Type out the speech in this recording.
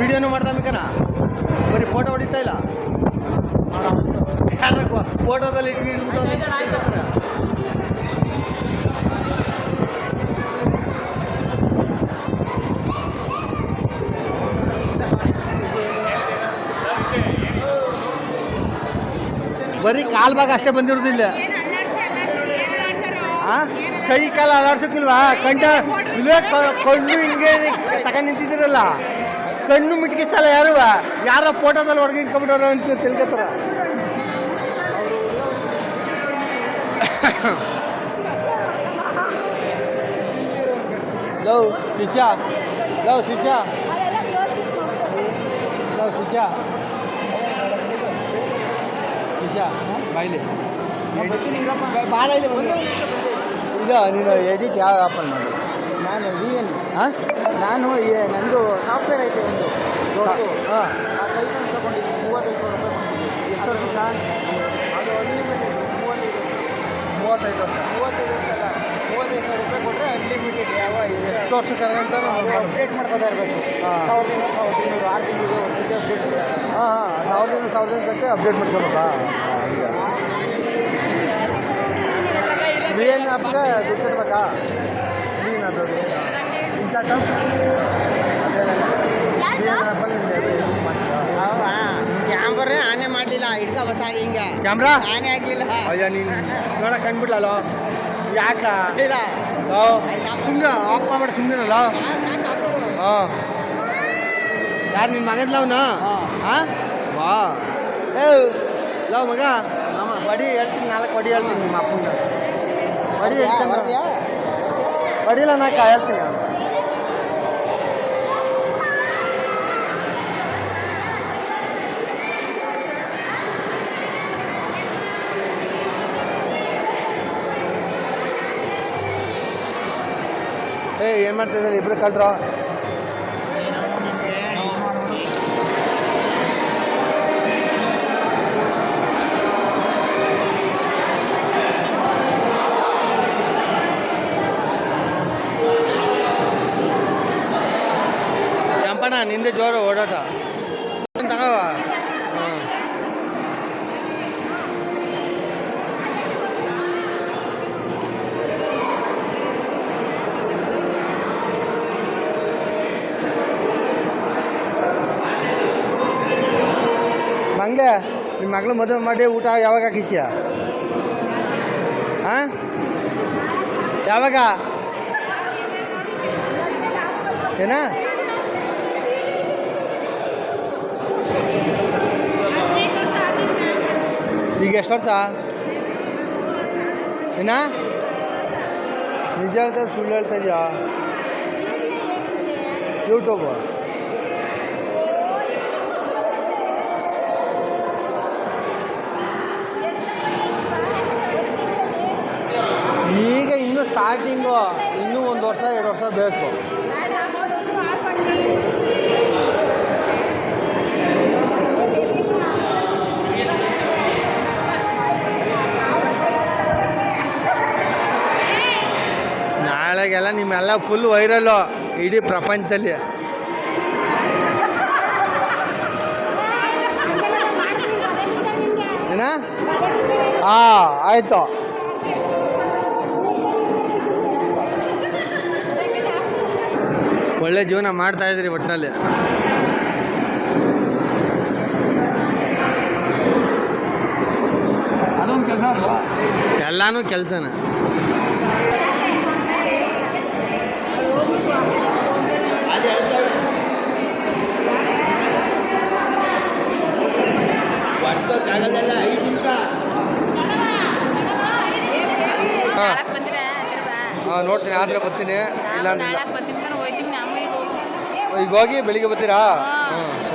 ವಿಡಿಯೋನು ಮಾಡ್ತಾಮಿಕನ ಬರೀ ಫೋಟೋ ಹೊಡಿತಾ ಇಲ್ಲ ಯಾರ ಫೋಟೋದಲ್ಲಿ ಇಟ್ಬಿಟ್ಟು ಬರೀ ಕಾಲ್ ಭಾಗ ಅಷ್ಟೇ ಬಂದಿರೋದಿಲ್ಲ. ಕೈ ಕಾಲು ಅಲಾಡ್ಸೋಕ್ಕಿಲ್ವಾ? ಇವೇ ಕಣ್ಣು ಹಿಂಗೆ ತಗೊಂಡು ನಿಂತಿದ್ದೀರಲ್ಲ, ಕಣ್ಣು ಮಿಟ್ಕಿಸ್ತಲ್ಲ ಯಾರೋ ಫೋಟೋದಲ್ಲಿ ಹೊರಗೆ ಇಟ್ಕೊಂಡ್ಬಿಟ್ಟವ್ರ ಅಂತ ತಿಳ್ಕೊತಾರ. ಲವ್ ಶಿಷ್ಯ ಬಾಯ್ಲಿ ಭಾಳ ಇಲ್ಲ. ಈಗ ನೀನು ಎಡಿಟ್ ಯಾವ ಆ್ಯಪಲ್ಲಿ ಮಾಡಿ? ನಾನು ನಾನು ನಂದು ಸಾಫ್ಟ್ವೇರ್ ಐತೆ ಒಂದು ಹಾಂ ಲೈಸೆನ್ಸ್ ತೊಗೊಂಡಿದ್ದೀನಿ 35,000 ರೂಪಾಯಿ ಮಾಡಿದ್ದೀನಿ. ಎಷ್ಟು ವರ್ಷ? ಅದು ಅನ್ಲಿಮಿಟೆಡ್ 35 ವರ್ಷ 35,000 ರೂಪಾಯಿ ಕೊಟ್ಟರೆ ಅನ್ಲಿಮಿಟೆಡ್. ಯಾವ ಎಷ್ಟು ವರ್ಷಕ್ಕಂತ ಅಪ್ಡೇಟ್ ಮಾಡ್ಕೋತಾ ಇರಬೇಕು. 1,200 6 ತಿಂಗಳು ಅಪ್ಡೇಟ್. ಹಾಂ 1,000 ಗಂಟೆ ಅಪ್ಡೇಟ್ ಮಾಡ್ಕೋಬೇಕಾ? ಈಗ ಏನು ಆ್ಯಪ್ಗೆ ದುಡ್ಡು ಕೊಡ್ಬೇಕಾ? ನೀನು ಅದು ಇನ್ಸ್ಟಾಗ್ರಾಮ್ ಆ್ಯಪಲ್ಲಿ ಕ್ಯಾಮ್ರಾ ಆನೆ ಮಾಡಲಿಲ್ಲ, ಹಿಡ್ಕೊ ಬತ್ತಾ ಹಿಂಗೆ ಕ್ಯಾಮ್ರಾ ಆನೆ ಆಗಲಿಲ್ಲ. ಅಯ್ಯ ನೀನು ನೋಡಕ್ಕೆ ಕಂಡ್ಬಿಟ್ಲಲ್ಲ ಯಾಕ? ಇಲ್ಲ ಸುಮ್ಮನೆ ಆಫ್ ಮಾಡ್ಬೇಡ ಸುಮ್ಮನೆನಲ್ಲ. ಹಾಂ ಯಾರು ನಿನ್ನ ಮಗನ ಅವನ? ಹಾಂ ವಾ ಲವ್ ಮಗ ಬಡಿ ಹೇಳ್ತೀನಿ, 4 ಬಡಿ ಹೇಳ್ತೀನಿ ನಿಮ್ಮ ಅಪ್ಪನ. ಬಡಿ ಹೇಳ್ತೀನಿ, ಬಡಿಲ್ಲ ನಾಕ ಹೇಳ್ತೀನಿ. ಏನು ಮಾಡ್ತಿದ್ದಾರೆ ಇಬ್ಬರು ಕಳ್ರು? ಕೆಂಪಣ್ಣ ನಿಂದೆ ಜೋರು ಓಡಾಟ ತಗವ. ಹಾಂ ಮಂಗ್ಲೆ ನಿಮ್ಮ ಮಗಳು ಮದುವೆ ಮಾಡಿ ಊಟ ಯಾವಾಗ ಹಾಕಿಸ್ಯ? ಹಾಂ ಯಾವಾಗ? ಏನ ಈಗ ಎಷ್ಟು ವರ್ಷ? ಏನ ನಿಜ ಹೇಳ್ತಾ ಸುಳ್ಳು ಹೇಳ್ತಾ ಇದೆಯಾ? ಯೂಟ್ಯೂಬ್ ಈಗ ಇನ್ನೂ ಸ್ಟಾರ್ಟಿಂಗು, ಇನ್ನೂ 1 ವರ್ಷ 2 ವರ್ಷ ಬೇಕು. ನಾಳೆಗೆಲ್ಲ ನಿಮ್ಮೆಲ್ಲ ಫುಲ್ ವೈರಲ್ಲು ಇಡೀ ಪ್ರಪಂಚದಲ್ಲಿ. ಏನ? ಹಾಂ ಆಯಿತು. ಒಳ್ಳೆ ಜೀವನ ಮಾಡ್ತಾಯಿದ್ರಿ ಒಟ್ಟಿನಲ್ಲಿ. ಅದೊಂದು ಕೆಲಸ ಅಲ್ವಾ? ಎಲ್ಲನೂ ಕೆಲಸನ. ಹಾಂ ನೋಡ್ತೀನಿ, ಆದರೆ ಬರ್ತೀನಿ, ಇಲ್ಲ ಅಂದಿಲ್ಲ. ಈಗ ಹೋಗಿ ಬೆಳಿಗ್ಗೆ ಬರ್ತೀರಾ? ಹ್ಞೂ.